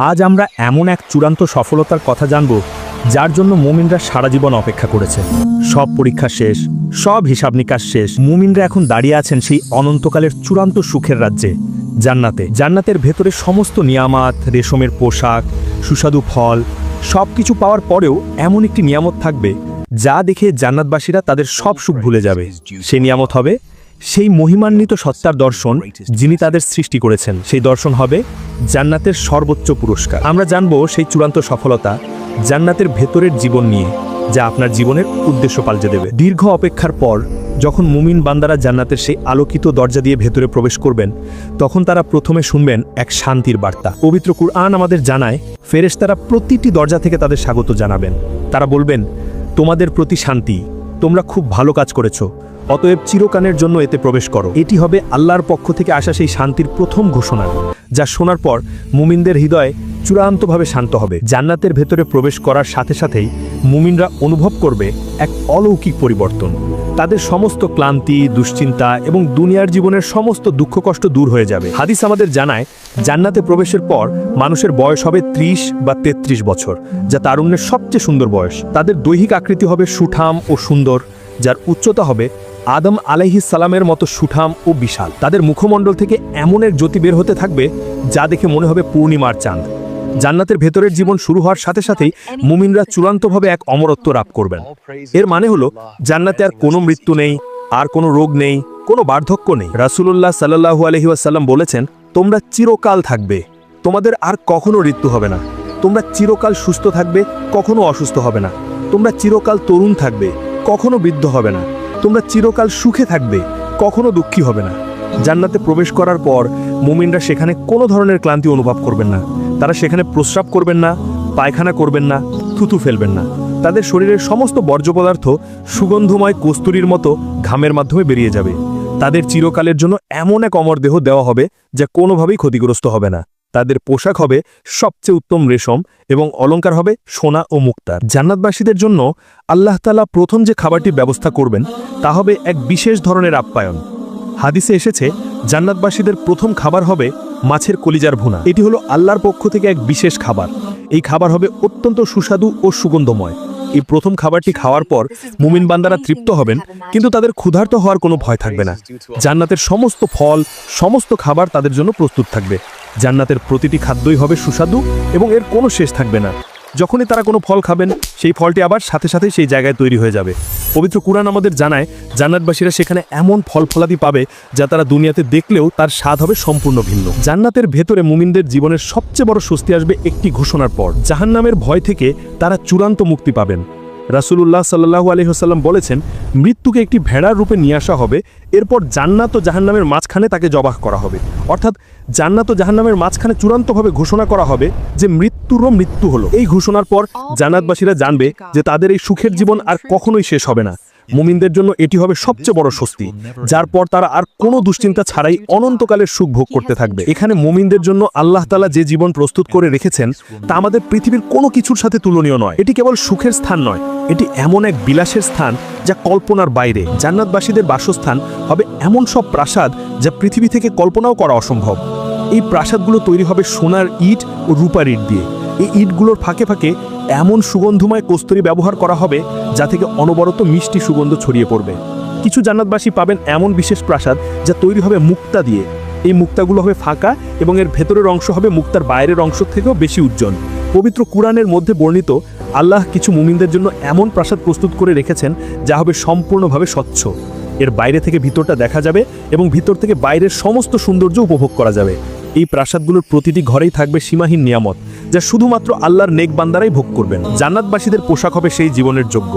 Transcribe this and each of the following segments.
আজ আমরা এমন এক চূড়ান্ত সফলতার কথা জানব যার জন্য মুমিনরা সারা জীবন অপেক্ষা করেছে। সব পরীক্ষা শেষ, সব হিসাব নিকাশ শেষ, মুমিনরা এখন দাঁড়িয়ে আছেন সেই অনন্তকালের চূড়ান্ত সুখের রাজ্যে, জান্নাতে। জান্নাতের ভেতরে সমস্ত নিয়ামত, রেশমের পোশাক, সুস্বাদু ফল, সবকিছু পাওয়ার পরেও এমন একটি নিয়ামত থাকবে যা দেখে জান্নাতবাসীরা তাদের সব সুখ ভুলে যাবে। সেই নিয়ামত হবে সেই মহিমান্বিত সত্তার দর্শন যিনি তাদের সৃষ্টি করেছেন। সেই দর্শন হবে জান্নাতের সর্বোচ্চ পুরস্কার। আমরা জানব সেই চূড়ান্ত সফলতা জান্নাতের ভেতরের জীবন নিয়ে, যা আপনার জীবনের উদ্দেশ্য পাল্টে দেবে। দীর্ঘ অপেক্ষার পর যখন মুমিন বান্দারা জান্নাতের সেই আলোকিত দরজা দিয়ে ভেতরে প্রবেশ করবেন, তখন তারা প্রথমে শুনবেন এক শান্তির বার্তা। পবিত্র কুরআন আমাদের জানায়, ফেরেশতারা প্রতিটি দরজা থেকে তাদের স্বাগত জানাবেন। তারা বলবেন, তোমাদের প্রতি শান্তি, তোমরা খুব ভালো কাজ করেছো, অতএব চিরকালের জন্য এতে প্রবেশ করো। এটি হবে আল্লাহর পক্ষ থেকে আসা সেই শান্তির প্রথম ঘোষণা, যা শোনার পর মুমিনদের হৃদয় চূড়ান্তভাবে শান্ত হবে। জান্নাতের ভেতরে প্রবেশ করার সাথে সাথেই মুমিনরা অনুভব করবে এক অলৌকিক পরিবর্তন। তাদের সমস্ত ক্লান্তি, দুশ্চিন্তা এবং দুনিয়ার জীবনের সমস্ত দুঃখ কষ্ট দূর হয়ে যাবে। হাদিস আমাদের জানায়, জান্নাতে প্রবেশের পর মানুষের বয়স হবে 30 বা 33 বছর, যা তারুণ্যের সবচেয়ে সুন্দর বয়স। তাদের দৈহিক আকৃতি হবে সুঠাম ও সুন্দর, যার উচ্চতা হবে আদম আলাইহিস সালামের মতো সুঠাম ও বিশাল। তাদের মুখমণ্ডল থেকে এমন এক জ্যোতি বের হতে থাকবে যা দেখে মনে হবে পূর্ণিমার চাঁদ। জান্নাতের ভেতরের জীবন শুরু হওয়ার সাথে সাথেই মুমিনরা চূড়ান্তভাবে এক অমরত্ব লাভ করবেন। এর মানে হলো জান্নাতে আর কোনো মৃত্যু নেই, আর কোনো রোগ নেই, কোনো বার্ধক্য নেই। রাসূলুল্লাহ সাল্লাল্লাহু আলাইহি ওয়াসাল্লাম বলেছেন, তোমরা চিরকাল থাকবে, তোমাদের আর কখনো মৃত্যু হবে না। তোমরা চিরকাল সুস্থ থাকবে, কখনো অসুস্থ হবে না। তোমরা চিরকাল তরুণ থাকবে, কখনো বৃদ্ধ হবে না। তোমরা চিরকাল সুখে থাকবে, কখনো দুঃখী হবে না। জান্নাতে প্রবেশ করার পর মুমিনরা সেখানে কোনো ধরনের ক্লান্তি অনুভব করবেন না। তারা সেখানে প্রস্রাব করবেন না, পায়খানা করবেন না, থুতু ফেলবেন না। তাদের শরীরের সমস্ত বর্জ্য পদার্থ সুগন্ধময় কস্তুরীর মতো ঘামের মাধ্যমে বেরিয়ে যাবে। তাদের চিরকালের জন্য এমন এক অমর দেহ দেওয়া হবে যা কোনোভাবেই ক্ষতিগ্রস্ত হবে না। তাদের পোশাক হবে সবচেয়ে উত্তম রেশম এবং অলংকার হবে সোনা ও মুক্তার। জান্নাতবাসীদের জন্য আল্লাহ তাআলা প্রথম যে খাবারটির ব্যবস্থা করবেন তা হবে এক বিশেষ ধরনের আপ্যায়ন। হাদিসে এসেছে, জান্নাতবাসীদের প্রথম খাবার হবে মাছের কলিজার ভুনা। এটি হলো আল্লাহর পক্ষ থেকে এক বিশেষ খাবার। এই খাবার হবে অত্যন্ত সুস্বাদু ও সুগন্ধময়। এই প্রথম খাবারটি খাওয়ার পর মুমিন বান্দারা তৃপ্ত হবেন, কিন্তু তাদের ক্ষুধার্ত হওয়ার কোনো ভয় থাকবে না। জান্নাতের সমস্ত ফল, সমস্ত খাবার তাদের জন্য প্রস্তুত থাকবে। জান্নাতের প্রতিটি খাদ্যই হবে সুস্বাদু এবং এর কোনো শেষ থাকবে না। যখনই তারা কোনো ফল খাবেন, সেই ফলটি আবার সাথে সাথে সেই জায়গায় তৈরি হয়ে যাবে। পবিত্র কুরআন আমাদের জানায়, জান্নাতবাসীরা সেখানে এমন ফল ফলাদি পাবে যা তারা দুনিয়াতে দেখলেও তার স্বাদ হবে সম্পূর্ণ ভিন্ন। জান্নাতের ভেতরে মুমিনদের জীবনের সবচেয়ে বড় স্বস্তি আসবে একটি ঘোষণার পর। জাহান্নামের ভয় থেকে তারা চূড়ান্ত মুক্তি পাবেন। রাসূলুল্লাহ সাল্লাল্লাহু আলাইহি ওয়াসাল্লাম বলেছেন, মৃত্যুকে একটি ভেড়ার রূপে নিয়ে আসা হবে, এরপর জান্নাত ও জাহান্নামের মাঝখানে তাকে জবাহ করা হবে। অর্থাৎ জান্নাত ও জাহান্নামের মাঝখানে চূড়ান্তভাবে ঘোষণা করা হবে যে মৃত্যুরও মৃত্যু হলো। এই ঘোষণার পর জান্নাতবাসীরা জানবে যে তাদের এই সুখের জীবন আর কখনোই শেষ হবে না। মুমিনদের জন্য এটি হবে সবচেয়ে বড় স্বস্তি, যার পর তারা আর কোনো দুশ্চিন্তা ছাড়াই অনন্তকালের সুখ ভোগ করতে থাকবে। এখানে মুমিনদের জন্য আল্লাহ তাআলা যে জীবন প্রস্তুত করে রেখেছেন তা আমাদের পৃথিবীর কোনো কিছুর সাথে তুলনীয় নয়। এটি কেবল সুখের স্থান নয়, এটি এমন এক বিলাসের স্থান যা কল্পনার বাইরে। জান্নাতবাসীদের বাসস্থান হবে এমন সব প্রাসাদ যা পৃথিবী থেকে কল্পনাও করা অসম্ভব। এই প্রাসাদগুলো তৈরি হবে সোনার ইট ও রূপার ইট দিয়ে। এই ইটগুলোর ফাঁকে ফাঁকে এমন সুগন্ধময় কস্তুরী ব্যবহার করা হবে যা থেকে অনবরত মিষ্টি সুগন্ধ ছড়িয়ে পড়বে। কিছু জান্নাতবাসী পাবেন এমন বিশেষ প্রাসাদ যা তৈরি হবে মুক্তা দিয়ে। এই মুক্তাগুলো হবে ফাঁকা এবং এর ভেতরের অংশ হবে মুক্তার বাইরের অংশ থেকেও বেশি উজ্জ্বল। পবিত্র কুরআনের মধ্যে বর্ণিত, আল্লাহ কিছু মুমিনদের জন্য এমন প্রাসাদ প্রস্তুত করে রেখেছেন যা হবে সম্পূর্ণভাবে স্বচ্ছ। এর বাইরে থেকে ভিতরটা দেখা যাবে এবং ভিতর থেকে বাইরের সমস্ত সৌন্দর্য উপভোগ করা যাবে। এই প্রাসাদগুলোর প্রতিটি ঘরেই থাকবে সীমাহীন নিয়ামত, যা শুধুমাত্র আল্লাহর নেক বান্দারাই ভোগ করবেন। জান্নাতবাসীদের পোশাক হবে সেই জীবনের যোগ্য।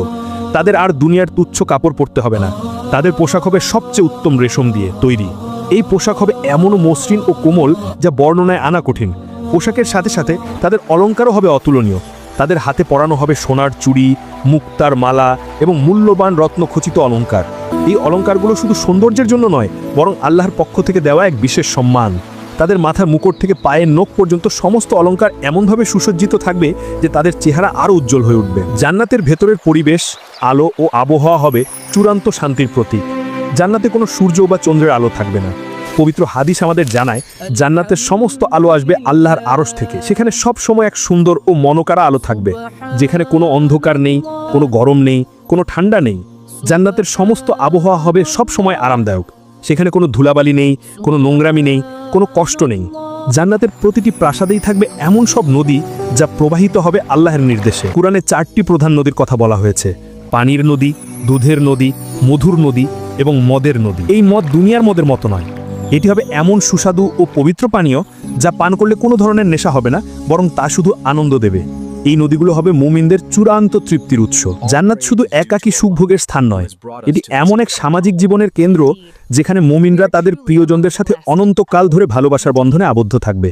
তাদের আর দুনিয়ার তুচ্ছ কাপড় পরতে হবে না। তাদের পোশাক হবে সবচেয়ে উত্তম রেশম দিয়ে তৈরি। এই পোশাক হবে এমনও মসৃণ ও কোমল যা বর্ণনায় আনা কঠিন। পোশাকের সাথে সাথে তাদের অলংকারও হবে অতুলনীয়। তাদের হাতে পরানো হবে সোনার চুড়ি, মুক্তার মালা এবং মূল্যবান রত্নখচিত অলংকার। এই অলংকারগুলো শুধু সৌন্দর্যের জন্য নয়, বরং আল্লাহর পক্ষ থেকে দেওয়া এক বিশেষ সম্মান। তাদের মাথার মুকুট থেকে পায়ের নখ পর্যন্ত সমস্ত অলংকার এমনভাবে সুসজ্জিত থাকবে যে তাদের চেহারা আরও উজ্জ্বল হয়ে উঠবে। জান্নাতের ভেতরের পরিবেশ, আলো ও আবহাওয়া হবে চূড়ান্ত শান্তির প্রতীক। জান্নাতে কোনো সূর্য বা চন্দ্রের আলো থাকবে না। পবিত্র হাদিস আমাদের জানায় জান্নাতের সমস্ত আলো আসবে আল্লাহর আরশ থেকে। সেখানে সব সময় এক সুন্দর ও মনোকারা আলো থাকবে, যেখানে কোনো অন্ধকার নেই, কোনো গরম নেই, কোনো ঠান্ডা নেই। জান্নাতের সমস্ত আবহাওয়া হবে সব সময় আরামদায়ক। সেখানে কোনো ধুলাবালি নেই, কোনো নোংরামি নেই, কোনো কষ্ট নেই। জান্নাতের প্রতিটি প্রাসাদেই থাকবে এমন সব নদী যা প্রবাহিত হবে আল্লাহর নির্দেশে। কুরআনে 4টি প্রধান নদীর কথা বলা হয়েছে: পানির নদী, দুধের নদী, মধুর নদী এবং মদের নদী। এই মদ দুনিয়ার মদের মতো নয়। এটি হবে এমন সুস্বাদু ও পবিত্র পানীয় যা পান করলে কোনো ধরনের নেশা হবে না, বরং তা শুধু আনন্দ দেবে। এই নদীগুলো হবে মুমিনদের চূড়ান্ত তৃপ্তির উৎস। জান্নাত শুধু একাকী সুখভোগের স্থান নয়, এটি এমন এক সামাজিক জীবনের কেন্দ্র যেখানে মুমিনরা তাদের প্রিয়জনদের সাথে অনন্তকাল ধরে ভালোবাসার বন্ধনে আবদ্ধ থাকবে।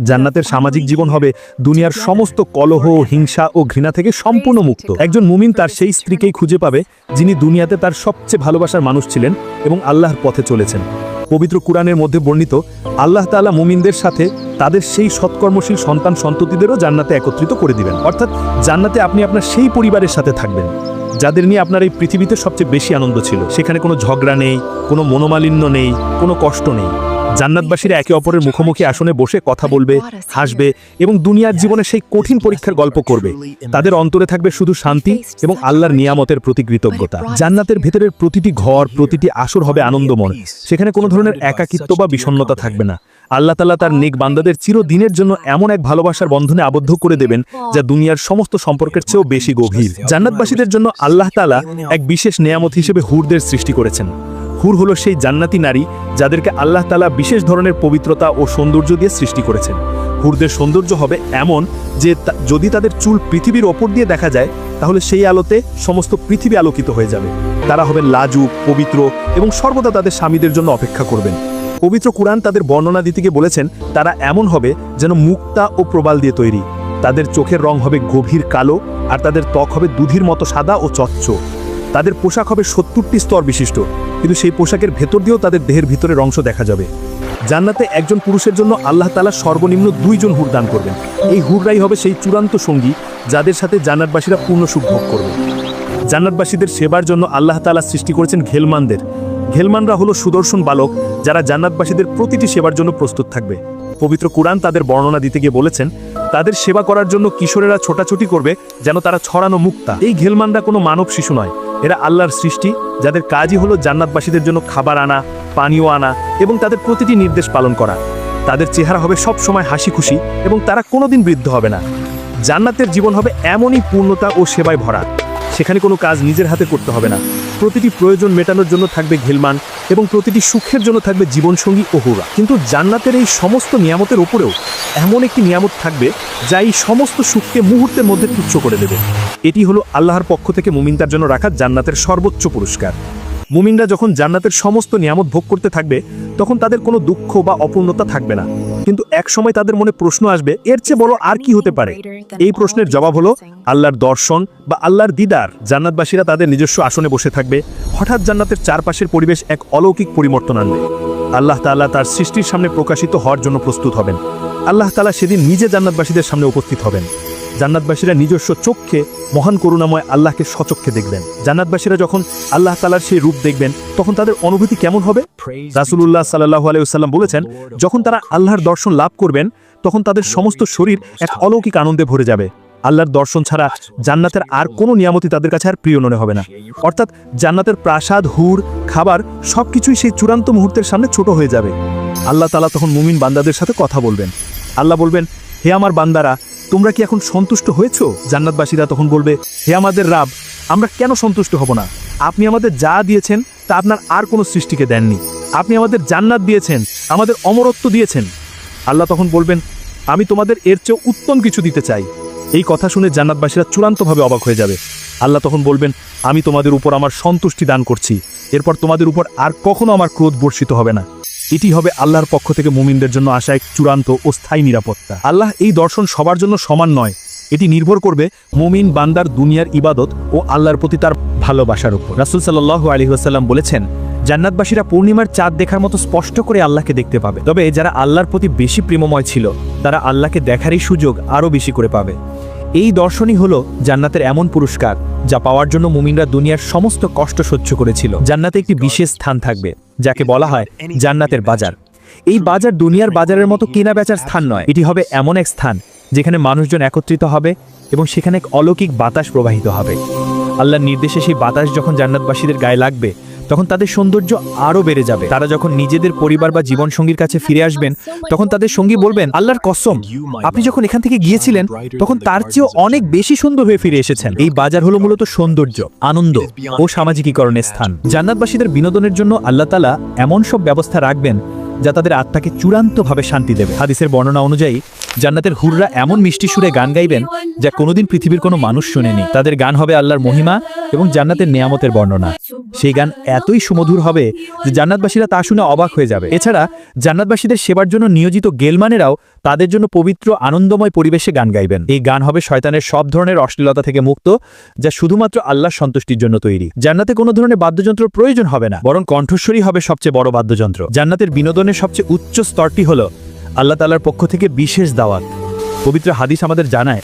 জান্নাতের সামাজিক জীবন হবে দুনিয়ার সমস্ত কলহ, হিংসা ও ঘৃণা থেকে সম্পূর্ণ মুক্ত। একজন মুমিন তার সেই স্ত্রীকেই খুঁজে পাবে যিনি দুনিয়াতে তার সবচেয়ে ভালোবাসার মানুষ ছিলেন এবং আল্লাহর পথে চলেছেন। পবিত্র কুরআনের মধ্যে বর্ণিত আল্লাহ তাআলা মুমিনদের সাথে তাদের সেই সৎকর্মশীল সন্তান সন্ততিদেরও জান্নাতে একত্রিত করে দিবেন। অর্থাৎ জান্নাতে আপনি আপনার সেই পরিবারের সাথে থাকবেন যাদের নিয়ে আপনার এই পৃথিবীতে সবচেয়ে বেশি আনন্দ ছিল। সেখানে কোনো ঝগড়া নেই, কোনো মনোমালিন্য নেই, কোনো কষ্ট নেই। জান্নাতবাসীরা একে অপরের মুখোমুখি আসনে বসে কথা বলবে, হাসবে এবং দুনিয়ার জীবনে সেই কঠিন পরীক্ষার গল্প করবে। তাদের অন্তরে থাকবে শুধু শান্তি এবং আল্লাহর নিয়ামতের প্রতি কৃতজ্ঞতা। জান্নাতের ভেতরের প্রতিটি ঘর, প্রতিটি আসর হবে আনন্দময়। সেখানে কোনো ধরনের একাকিত্ব বা বিষণ্ণতা থাকবে না। আল্লাহ তাআলা তার নেক বান্দাদের চিরদিনের জন্য এমন এক ভালোবাসার বন্ধনে আবদ্ধ করে দেবেন যা দুনিয়ার সমস্ত সম্পর্কের চেয়েও বেশি গভীর। জান্নাতবাসীদের জন্য আল্লাহ তাআলা এক বিশেষ নেয়ামত হিসেবে হুরদের সৃষ্টি করেছেন। হুর হলো সেই জান্নাতি নারী যাদেরকে আল্লাহ তাআলা বিশেষ ধরনের পবিত্রতা ও সৌন্দর্য দিয়ে সৃষ্টি করেছেন। হুরদের সৌন্দর্য হবে এমন যে যদি তাদের চুল পৃথিবীর ওপর দিয়ে দেখা যায় তাহলে সেই আলোতে সমস্ত পৃথিবী আলোকিত হয়ে যাবে। তারা হবেন লাজুক, পবিত্র এবং সর্বদা তাদের স্বামীদের জন্য অপেক্ষা করবেন। পবিত্র কুরআন তাদের বর্ণনা দিতে গিয়ে বলেছেন তারা এমন হবে যেন মুক্তা ও প্রবাল দিয়ে তৈরি। তাদের চোখের রং হবে গভীর কালো আর তাদের ত্বক হবে দুধির মতো সাদা ও চচ্চ। তাদের পোশাক হবে 70টি স্তর বিশিষ্ট, কিন্তু সেই পোশাকের ভেতর দিয়েও তাদের দেহের ভিতরের অংশ দেখা যাবে। জান্নাতে একজন পুরুষের জন্য আল্লাহ তাআলা সর্বনিম্ন 2 জন হুর দান করবেন। এই হুররাই হবে সেই চূড়ান্ত সঙ্গী যাদের সাথে জান্নাতবাসীরা পূর্ণ সুখ ভোগ করবে। জান্নাতবাসীদের সেবার জন্য আল্লাহ তাআলা সৃষ্টি করেছেন ঘেলমানদের। ঘেলমানরা হলো সুদর্শন বালক যারা জান্নাতবাসীদের প্রতিটি সেবার জন্য প্রস্তুত থাকবে। পবিত্র কুরআন তাদের বর্ণনা দিতে গিয়ে বলেছেন তাদের সেবা করার জন্য কিশোরেরা ছোটাছুটি করবে যেন তারা ছড়ানো মুক্তা। এই ঘেলমানরা কোনো মানব শিশু নয়, এরা আল্লাহর সৃষ্টি যাদের কাজই হলো জান্নাতবাসীদের জন্য খাবার আনা, পানীয় আনা এবং তাদের প্রতিটি নির্দেশ পালন করা। তাদের চেহারা হবে সব সময় হাসি খুশি এবং তারা কোনোদিন বৃদ্ধ হবে না। জান্নাতের জীবন হবে এমনই পূর্ণতা ও সেবায় ভরা। সেখানে কোনো কাজ নিজের হাতে করতে হবে না। প্রতিটি প্রয়োজন মেটানোর জন্য থাকবে ঘেলমান এবং প্রতিটি সুখের জন্য থাকবে জীবনসঙ্গী ও হুরা। কিন্তু জান্নাতের এই সমস্ত নিয়ামতের উপরেও এমন একটি নিয়ামত থাকবে যা এই সমস্ত সুখকে মুহূর্তের মধ্যে তুচ্ছ করে দেবে। এটি হলো আল্লাহর পক্ষ থেকে মুমিনদের জন্য রাখা জান্নাতের সর্বোচ্চ পুরস্কার। মুমিনরা যখন জান্নাতের সমস্ত নিয়ামত ভোগ করতে থাকবে তখন তাদের কোনো দুঃখ বা অপূর্ণতা থাকবে না। কিন্তু এক সময় তাদের মনে প্রশ্ন আসবে, এর চেয়ে বড় আর কি হতে পারে? এই প্রশ্নের জবাব হলো আল্লাহর দর্শন বা আল্লাহর দিদার। জান্নাতবাসীরা তাদের নিজস্ব আসনে বসে থাকবে। হঠাৎ জান্নাতের চারপাশের পরিবেশ এক অলৌকিক পরিবর্তন আনবে। আল্লাহ তাআলা তার সৃষ্টির সামনে প্রকাশিত হওয়ার জন্য প্রস্তুত হবেন। আল্লাহ তাআলা সেদিন নিজে জান্নাতবাসীদের সামনে উপস্থিত হবেন। জান্নাতবাসীরা নিজস্ব চক্ষে মহান করুণাময় আল্লাহকে সচক্ষে দেখবেন। জান্নাতবাসীরা যখন আল্লাহ তাআলার সেই রূপ দেখবেন তখন তাদের অনুভূতি কেমন হবে? রাসূলুল্লাহ সাল্লাল্লাহু আলাইহি ওয়াসাল্লাম বলেছেন, যখন তারা আল্লাহর দর্শন লাভ করবেন তখন তাদের সমস্ত শরীর এক অলৌকিক আনন্দে ভরে যাবে। আল্লাহর দর্শন ছাড়া জান্নাতের আর কোনো নিয়ামতই তাদের কাছে আর প্রিয় মনে হবে না। অর্থাৎ জান্নাতের প্রাসাদ, হুর, খাবার সবকিছুই সেই চূড়ান্ত মুহূর্তের সামনে ছোট হয়ে যাবে। আল্লাহ তাআলা তখন মুমিন বান্দাদের সাথে কথা বলবেন। আল্লাহ বলবেন, হে আমার বান্দারা, তোমরা কি এখন সন্তুষ্ট হয়েছো? জান্নাতবাসীরা তখন বলবে, হে আমাদের রাব, আমরা কেন সন্তুষ্ট হব না? আপনি আমাদের যা দিয়েছেন তা আপনার আর কোনো সৃষ্টিকে দেননি। আপনি আমাদের জান্নাত দিয়েছেন, আমাদের অমরত্ব দিয়েছেন। আল্লাহ তখন বলবেন, আমি তোমাদের এর চেয়ে উত্তম কিছু দিতে চাই। এই কথা শুনে জান্নাতবাসীরা চূড়ান্তভাবে অবাক হয়ে যাবে। আল্লাহ তখন বলবেন, আমি তোমাদের উপর আমার সন্তুষ্টি দান করছি। এরপর তোমাদের উপর আর কখনো আমার ক্রোধ বর্ষিত হবে না। এটি হবে আল্লাহর পক্ষ থেকে মুমিনদের জন্য আসা এক চূড়ান্ত ও স্থায়ী নিরাপত্তা। আল্লাহ এই দর্শন সবার জন্য সমান নয়। এটি নির্ভর করবে মুমিন বান্দার দুনিয়ার ইবাদত ও আল্লাহর প্রতি তার ভালোবাসার উপর। রাসূল সাল্লাল্লাহু আলাইহি ওয়াসাল্লাম বলেছেন, জান্নাতবাসীরা পূর্ণিমার চাঁদ দেখার মতো স্পষ্ট করে আল্লাহকে দেখতে পাবে। তবে যারা আল্লাহর প্রতি বেশি প্রেমময় ছিল তারা আল্লাহকে দেখারই সুযোগ আরও বেশি করে পাবে। এই দর্শনই হলো জান্নাতের এমন পুরস্কার যা পাওয়ার জন্য মুমিনরা দুনিয়ার সমস্ত কষ্ট সহ্য করেছিল। জান্নাতে একটি বিশেষ স্থান থাকবে যাকে বলা হয় জান্নাতের বাজার। এই বাজার দুনিয়ার বাজারের মতো কেনা বেচার স্থান নয়, এটি হবে এমন এক স্থান যেখানে মানুষজন একত্রিত হবে এবং সেখানে এক অলৌকিক বাতাস প্রবাহিত হবে। আল্লাহর নির্দেশে সেই বাতাস যখন জান্নাতবাসীদের গায়ে লাগবে তখন তাদের সৌন্দর্য আরও বেড়ে যাবে। তারা যখন নিজেদের পরিবার বা জীবনসঙ্গীর কাছে ফিরে আসবেন তখন তাদের সঙ্গী বলবেন, আল্লাহর কসম, আপনি যখন এখান থেকে গিয়েছিলেন তখন তার চেয়েও অনেক বেশি সুন্দর হয়ে ফিরে এসেছেন। এই বাজার হলো মূলত সৌন্দর্য, আনন্দ ও সামাজিকীকরণের স্থান। জান্নাতবাসীদের বিনোদনের জন্য আল্লাহ তাআলা এমন সব ব্যবস্থা রাখবেন যা তাদের আত্মাকে চূড়ান্তভাবে শান্তি দেবে। হাদিসের বর্ণনা অনুযায়ী জান্নাতের হুররা এমন মিষ্টি সুরে গান গাইবেন যা কোনোদিন পৃথিবীর কোনো মানুষ শুনেনি। তাদের গান হবে আল্লাহর মহিমা এবং জান্নাতের নেয়ামতের বর্ণনা। সেই গান এতই সুমধুর হবে যে জান্নাতবাসীরা তা শুনে অবাক হয়ে যাবে। এছাড়া জান্নাতবাসীদের সেবার জন্য নিয়োজিত গেলমানেরাও তাদের জন্য পবিত্র আনন্দময় পরিবেশে গান গাইবেন। এই গান হবে শয়তানের সব ধরনের অশ্লীলতা থেকে মুক্ত, যা শুধুমাত্র আল্লাহর সন্তুষ্টির জন্য তৈরি। জান্নাতে কোনো ধরনের বাদ্যযন্ত্র প্রয়োজন হবে না, বরং কণ্ঠস্বরই হবে সবচেয়ে বড় বাদ্যযন্ত্র। জান্নাতের বিনোদনের সবচেয়ে উচ্চ স্তরটি হলো আল্লাহ তাআলার পক্ষ থেকে বিশেষ দাওয়াত। পবিত্র হাদিস আমাদের জানায়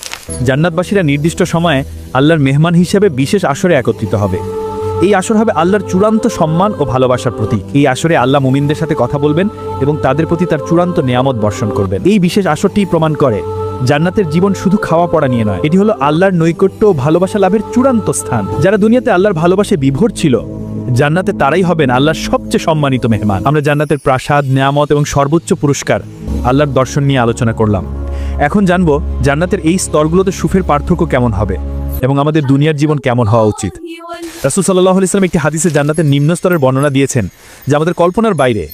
জান্নাতবাসীরা নির্দিষ্ট সময়ে আল্লাহর মেহমান হিসেবে বিশেষ আসরে একত্রিত হবে। এই আসর হবে আল্লাহর চূড়ান্ত সম্মান ও ভালোবাসার প্রতীক। এই আসরে আল্লাহ মুমিনদের সাথে কথা বলবেন এবং তাদের প্রতি তার চূড়ান্ত নেয়ামত বর্ষণ করবেন। এই বিশেষ আসরটি প্রমাণ করে জান্নাতের জীবন শুধু খাওয়া পড়া নিয়ে নয়, এটি হলো আল্লাহর নৈকট্য ও ভালোবাসা লাভের চূড়ান্ত স্থান। যারা দুনিয়াতে আল্লাহর ভালোবাসায় বিভোর ছিল, জান্নাতে তারাই হবেন আল্লাহর সবচেয়ে সম্মানিত মেহমান। আমরা জান্নাতের প্রাসাদ, নেয়ামত এবং সর্বোচ্চ পুরস্কার আল্লাহর দর্শন নিয়ে আলোচনা করলাম। এখন জানবো জান্নাতের এই স্তরগুলোতে সুখের পার্থক্য কেমন হবে এবং আমাদের দুনিয়ার জীবন কেমন হওয়া উচিত। রাসূল সাল্লাল্লাহু আলাইহি ওয়াসাল্লাম একটি হাদিসে জান্নাতের নিম্ন স্তরের বর্ণনা দিয়েছেন যা আমাদের কল্পনার বাইরে।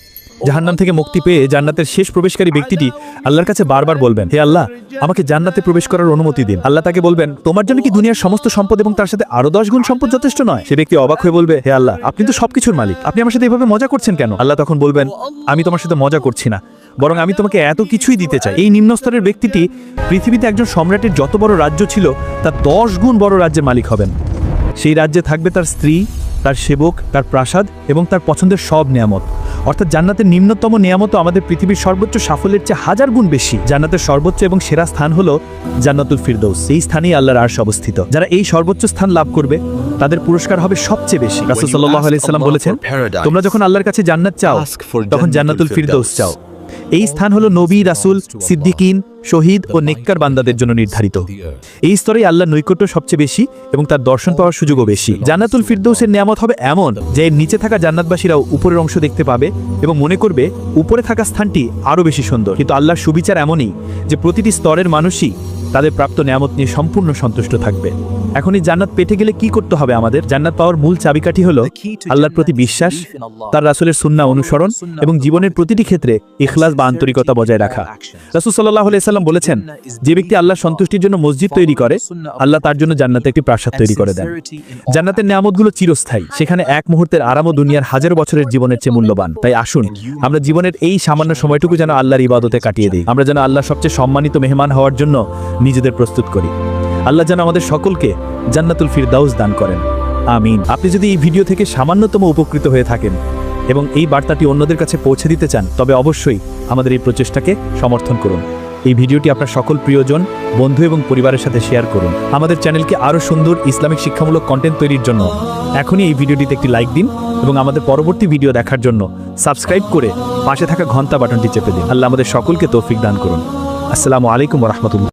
জাহান্নাম থেকে মুক্তি পেয়ে জান্নাতের শেষ প্রবেশকারী ব্যক্তিটি আল্লাহর কাছে বারবার বলবেন, হে আল্লাহ, আমাকে জান্নাতে প্রবেশ করার অনুমতি দিন। আল্লাহ তাকে বলবেন, তোমার জন্য কি দুনিয়ার সমস্ত সম্পদ এবং তার সাথে আরো 10 গুণ সম্পদ যথেষ্ট নয়? সে ব্যক্তি অবাক হয়ে বলবে, হে আল্লাহ, আপনি তো সবকিছুর মালিক, আপনি আমার সাথে এভাবে মজা করছেন কেন? আল্লাহ তখন বলবেন, আমি তোমার সাথে মজা করছি না, বরং আমি তোমাকে এত কিছুই দিতে চাই। এই নিম্ন স্তরের ব্যক্তিটি পৃথিবীতে একজন সম্রাটের যত বড় রাজ্য ছিল তার 10 গুণ বড় রাজ্যের মালিক হবেন। সেই রাজ্যে থাকবে তার স্ত্রী, তার সেবক, তার প্রাসাদ এবং তার পছন্দের সব নেয়ামত। অর্থাৎ জান্নাতের নিম্নতম নেয়ামত আমাদের পৃথিবীর সর্বোচ্চ সাফল্যের চেয়ে 1000 গুণ বেশি। জান্নাতের সর্বোচ্চ এবং সেরা স্থান হলো জান্নাতুল ফিরদৌস। এই স্থানেই আল্লাহর আরশ অবস্থিত। যারা এই সর্বোচ্চ স্থান লাভ করবে তাদের পুরস্কার হবে সবচেয়ে বেশি। রাসূল সাল্লাল্লাহু আলাইহি ওয়াসাল্লাম বলেছেন, তোমরা যখন আল্লাহর কাছে জান্নাত চাও তখন জান্নাতুল ফিরদৌস চাও। এই স্থান হলো নবী, রাসূল, সিদ্দিকিন, শহীদ ও নেককার বান্দাদের জন্য নির্ধারিত। এই স্তরে আল্লাহর নৈকট্য সবচেয়ে বেশি এবং তার দর্শন পাওয়ার সুযোগও বেশি। জান্নাতুল ফিরদৌসের নিয়ামত হবে এমন যে এর নিচে থাকা জান্নাতবাসীরাও উপরের অংশ দেখতে পাবে এবং মনে করবে উপরে থাকা স্থানটি আরও বেশি সুন্দর। কিন্তু আল্লাহর সুবিচার এমনই যে প্রতিটি স্তরের মানুষই তাদের প্রাপ্ত নিয়ামত নিয়ে সম্পূর্ণ সন্তুষ্ট থাকবে। এখন এই জান্নাত পেতে গেলে কি করতে হবে? আমাদের জান্নাত পাওয়ার মূল চাবিকাঠি হলো আল্লাহর প্রতি বিশ্বাস, তার রাসূলের সুন্নাহ অনুসরণ এবং জীবনের প্রতিটি ক্ষেত্রে ইখলাস বা আন্তরিকতা বজায় রাখা। রাসূল সাল্লাল্লাহু আলাইহি ওয়াসাল্লাম বলেছেন, যে ব্যক্তি আল্লাহর সন্তুষ্টির জন্য মসজিদ তৈরি করে, আল্লাহ তার জন্য জান্নাতে একটি প্রাসাদ তৈরি করে দেন। জান্নাতের নিয়ামতগুলো চিরস্থায়ী, সেখানে এক মুহূর্তের আরামও দুনিয়ার 1000 বছরের জীবনের চেয়ে মূল্যবান। তাই আসুন আমরা জীবনের এই সামান্য সময়টুকু যেন আল্লাহর ইবাদতে কাটিয়ে দিই। আমরা যেন আল্লাহর সবচেয়ে সম্মানিত মেহমান হওয়ার জন্য নিজেদের প্রস্তুত করি। আল্লাহ যেন আমাদের সকলকে জান্নাতুল ফিরদাউস দান করেন, আমিন। আপনি যদি এই ভিডিও থেকে সামান্যতম উপকৃত হয়ে থাকেন এবং এই বার্তাটি অন্যদের কাছে পৌঁছে দিতে চান, তবে অবশ্যই আমাদের এই প্রচেষ্টাকে সমর্থন করুন। এই ভিডিওটি আপনার সকল প্রিয়জন, বন্ধু এবং পরিবারের সাথে শেয়ার করুন। আমাদের চ্যানেলকে আরও সুন্দর ইসলামিক শিক্ষামূলক কন্টেন্ট তৈরির জন্য এখনই এই ভিডিওটিতে একটি লাইক দিন এবং আমাদের পরবর্তী ভিডিও দেখার জন্য সাবস্ক্রাইব করে পাশে থাকা ঘন্টা বাটনটি চেপে দিন। আল্লাহ আমাদের সকলকে তৌফিক দান করুন। আসসালামু আলাইকুম ওয়া রাহমাতুল্লাহ।